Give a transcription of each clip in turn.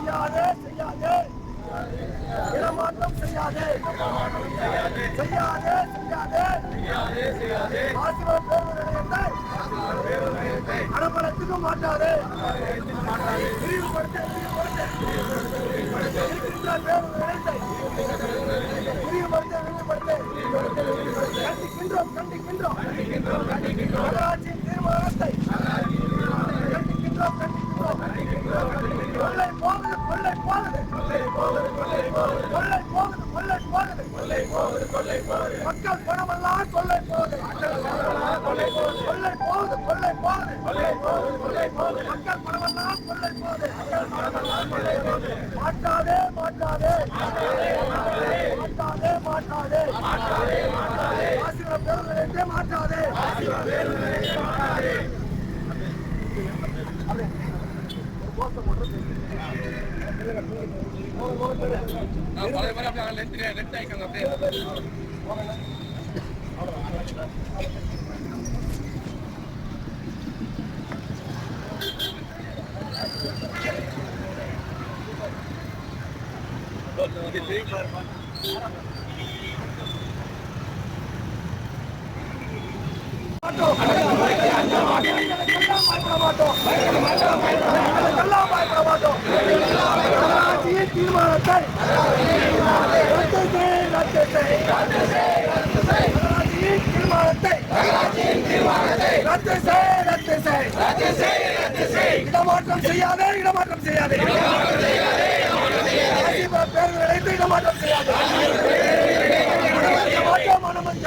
செய்யாதே செய்யாதே இடமாற்றம் செய்யாதே செய்யாதே செய்யாதே ஆசிரியர் பேர் நிலையத்தை அடம்பலத்துக்கு மாட்டாதே விரிவுபடுத்த பேர் நிலையத்தை கண்டிக்கின்றோம் நகராட்சியின் தீர்மானத்தை மக்கள் பணமெல்லாம் கொள்ளை போகுது மக்கள் பணமெல்லாம் கொள்ளை போகுது மாட்டாதே ஆசிரியர் பேருந்தே மாட்டாதே தீர்மானத்தை இடமாற்றம் செய்யாதே பேர் விளைத்து இடமாற்றம் செய்யாதே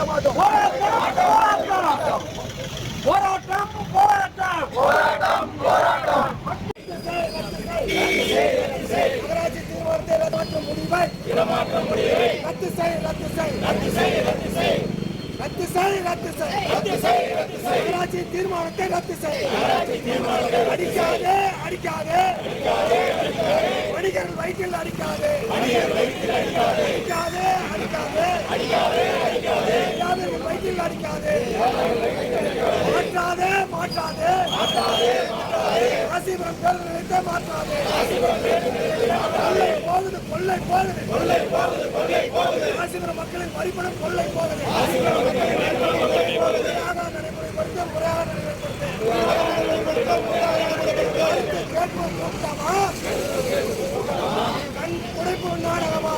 மாட்டோம் போராட்டம் நகராட்சி தீர்மானத்தை இடமாற்ற முடிவை ரத்து செய் நகராட்சி தீர்மானத்தை ரத்து செய் அடிக்காதே வணிகர்கள் வயிற்றில் அடிக்காதே வயிற்றில் அடிக்காதே மாற்றாதே ராசிபுரம் பேர் நிலையத்தை மாற்றாதே கொள்ளை போகுது ராசிபுரம் மக்களின் வரிப்பணம் கொள்ளை போகுது முறையாக கண் குடைப்பு நாடகமா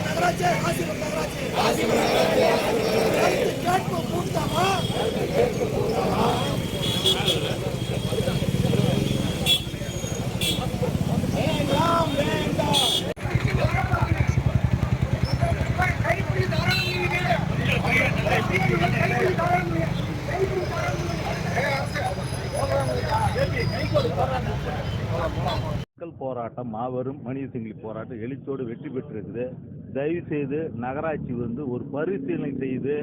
நகராட்சி கேட்பு கூட்டமா போராட்டம் மாபெரும் மனித சங்கிலி போராட்டம் எழுச்சியோடு வெற்றி பெற்றிருக்குது. தயவு செய்து நகராட்சி ஒரு பரிசீலனை செய்து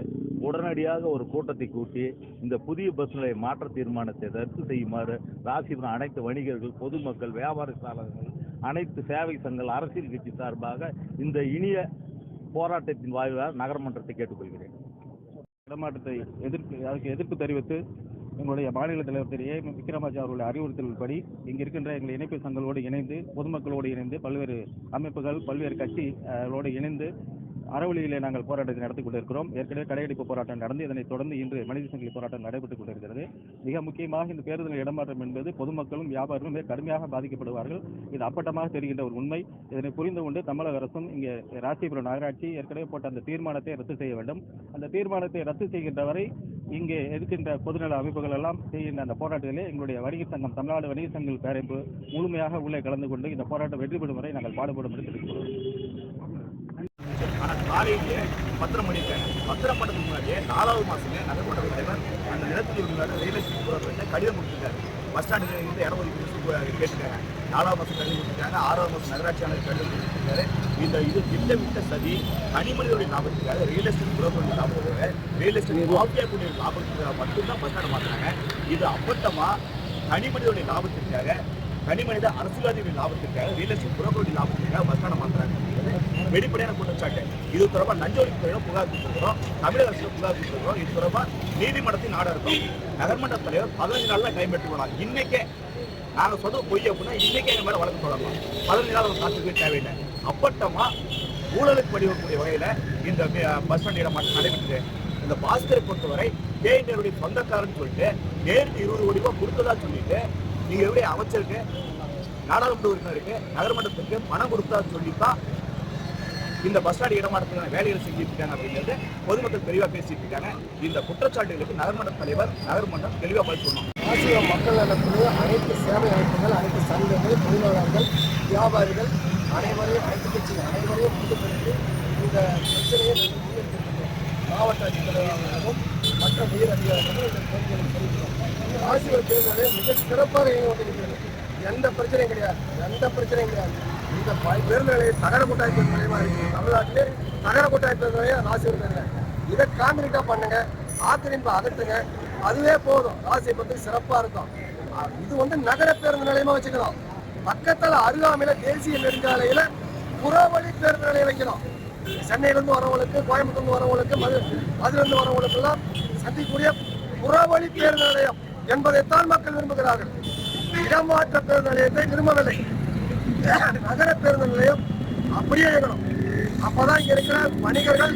உடனடியாக ஒரு கூட்டத்தை கூட்டி இந்த புதிய பஸ் நிலைய மாற்ற தீர்மானத்தை ரத்து செய்யுமாறு ராசிபுரம் அனைத்து வணிகர்கள், பொதுமக்கள், வியாபாரசாலர்கள், அனைத்து சேவை சங்கங்கள், அரசியல் கட்சி சார்பாக இந்த இனிய போராட்டத்தின் வாயிலாக நகரமன்றத்தை கேட்டுக்கொள்கிறேன். இடமாற்றத்தை எதிர்ப்பு தெரிவித்து எங்களுடைய மாநில தலைவர் திரு ஏ விக்ரமாஜி அவர்களுடைய அறிவுறுத்தல்படி இங்கு இருக்கின்ற எங்கள் இணைப்பு சங்கங்களோடு இணைந்து, பொதுமக்களோடு இணைந்து, பல்வேறு அமைப்புகள், பல்வேறு கட்சிகளோடு இணைந்து அறவழியிலே நாங்கள் போராட்டத்தை நடத்தி கொண்டிருக்கிறோம். ஏற்கனவே கடையெடுப்பு போராட்டம் நடந்து இதனைத் தொடர்ந்து இன்று மனித சங்கிலி போராட்டம் நடைபெற்றுக் கொண்டிருக்கிறது. மிக முக்கியமாக இந்த பேருந்தில் இடமாற்றம் என்பது பொதுமக்களும் வியாபாரிகளும் மிக கடுமையாக பாதிக்கப்படுவார்கள். இது அப்பட்டமாக தெரிகின்ற ஒரு உண்மை. இதனை புரிந்து கொண்டு தமிழக அரசும் இங்கே ராசிபுரம் நகராட்சி ஏற்கனவே போட்ட அந்த தீர்மானத்தை ரத்து செய்ய வேண்டும். அந்த தீர்மானத்தை ரத்து செய்கின்ற வரை இங்கே இருக்கின்ற பொதுநல அமைப்புகள் எல்லாம் செய்கின்ற அந்த போராட்டத்திலே எங்களுடைய வணிகர் சங்கம், தமிழ்நாடு வணிகர் சங்கங்கள் பேரமைப்பு முழுமையாக உள்ளே கலந்து கொண்டு இந்த போராட்டம் வெற்றி பெறும் வரை நாங்கள் பாடுபடும் என்று தெரிவிக்கிறோம். ஆனால் காலையிலே பத்திரம் பண்ணியிருக்காங்க. பத்திரம் பண்ணதுக்கு முன்னாடியே 4வது மாதமே நகர்மன்ற தலைவர் அந்த நிலத்தில் உள்ள ரயில் எஸ்டேட் போகிறவர்கிட்ட கடிதம் கொடுத்துருக்காரு. பஸ் ஸ்டாண்டில் இருந்து இடம் ஒதுக்கீடு கேட்டுருக்காங்க. 4வது மாதம் கடிதம் கொடுத்துருக்காங்க. 6வது மாதம் நகராட்சியாளர் கடிதம் கொடுத்துருக்காரு. இது திட்டமிட்ட சதி. தனிமனிதனுடைய லாபத்துக்காக ரியல் எஸ்டேட் புரோக்கருடைய லாபத்துக்காக, ரியல் எஸ்டேட் மாஃபியாக்குடைய லாபத்துக்காக மட்டும்தான் பஸ் ஸ்டாண்ட் மாற்றுறாங்க. இது அப்பட்டமாக தனிமனிதனுடைய லாபத்திற்காக, தனிமனித அரசியல்வாதிகளின் லாபத்திற்காக, ரியல் எஸ்டேட் புரோக்கருடைய லாபத்திற்காக பஸ் ஸ்டாண்ட் மாற்றுறாங்க. வெளிப்படையான குற்றச்சாட்டு. இது தொடர்பாக லஞ்ச ஒழிப்புத்துறையிடம் புகார் கொடுத்துருக்கிறோம். தமிழக அரசிடம் புகார் கொடுத்துருக்கிறோம். இது தொடர்பாக நீதிமன்றத்தின் நாட இருக்கும். நகர்மன்ற தலைவர் 15 நாள்ல டைம் எடுத்துக்கணும். இன்னைக்கே நாங்க சொல்றது பொய் அப்படின்னா இன்னைக்கு எங்க மேல வழக்கு தொடரலாம். 15 நாள் காத்துக்கவே தேவையில்லை. அப்பட்டமா ஊழலுக்கு வழிவகக்கூடிய வகையில இந்த பஸ் ஸ்டாண்ட் இடமாற்றம் நடைபெற்று இந்த பாஸ்கரை பொறுத்தவரை கேஎன்ஏருடைய சொந்தக்காரன்னு சொல்லிட்டு நேருக்கு 20 கோடி ரூபாய் கொடுத்ததா சொல்லிட்டு நீங்க எப்படி அமைச்சருக்கு, நாடாளுமன்ற உறுப்பினருக்கு, நகர்மன்றத்துக்கு பணம் கொடுத்தா சொல்லித்தான் இந்த பஸ் ஸ்டாண்ட் இடமாற்றத்துக்கான வேலைகள் செஞ்சுட்டு இருக்காங்க அப்படிங்கிறது பொதுமக்கள் தெளிவா பேசிட்டு இருக்காங்க. இந்த குற்றச்சாட்டுகளுக்கு நகர்மன்ற தலைவர், நகர்மன்றம் தெளிவா பதில் சொல்லணும். ராசிபுரம் மக்கள் நலக்குழு அனைத்து சேவை அமைப்புகள், அனைத்து சங்கங்கள், தொழிலாளர்கள், வியாபாரிகள் அனைவரையும், அனைத்து கட்சிகள் அனைவரையும் முன்னிறுத்தி இந்த பிரச்சனையை முன்னெடுத்திருக்கிறோம். மாவட்ட ஆட்சித்தலைவர்களும் மற்ற உயர் அதிகாரிகளும் இந்த கோரிக்கைகளை தெரிவிக்கிறோம். ராசிபுரம் தேர்தலில் மிக சிறப்பாக இயங்கி கொண்டிருக்கிறது. எந்த பிரச்சனையும் கிடையாது. இந்த பேருந்து நிலையம் தகர கொட்டாய் பேருந்து நிலையமா இருக்கு. தமிழ்நாட்டிலே தகர கொட்டாய் பேருந்து நிலையம் ராசிபுரம் இல்லை. இதை கான்கிரீட்டா பண்ணுங்க, ஆக்கிரமிப்பை அகற்றுங்க, அதுவே போதும். ராசிபுரத்துக்கு சிறப்பா இருக்கும். இது நகர பேருந்து நிலையமா வச்சுக்கலாம். பக்கத்துல அருகாமையில தேசிய நெடுஞ்சாலையில புறவழி பேருந்து நிலையம் வைக்கணும். சென்னையிலிருந்து வரவங்களுக்கு, கோயம்புத்தூர்ந்து வரவங்களுக்கு, மதுரையிலிருந்து வரவங்களுக்கு எல்லாம் சந்திக்கக்கூடிய புறவழி பேருந்து நிலையம் என்பதைத்தான் மக்கள் விரும்புகிறார்கள். இடமாற்ற பேருந்து நிலையத்தை விரும்பவில்லை. நகர பேருந்து நிலையம் அப்படியே இருக்கணும். அப்பதான் இங்க இருக்கிற வணிகர்கள்,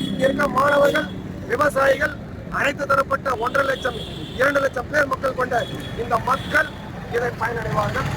இங்க இருக்கிற மாணவர்கள், விவசாயிகள், அனைத்து தரப்பட்ட 1.5 லட்சம் 2 லட்சம் பேர் மக்கள் கொண்ட இந்த மக்கள் இதை பயனடைவார்கள்.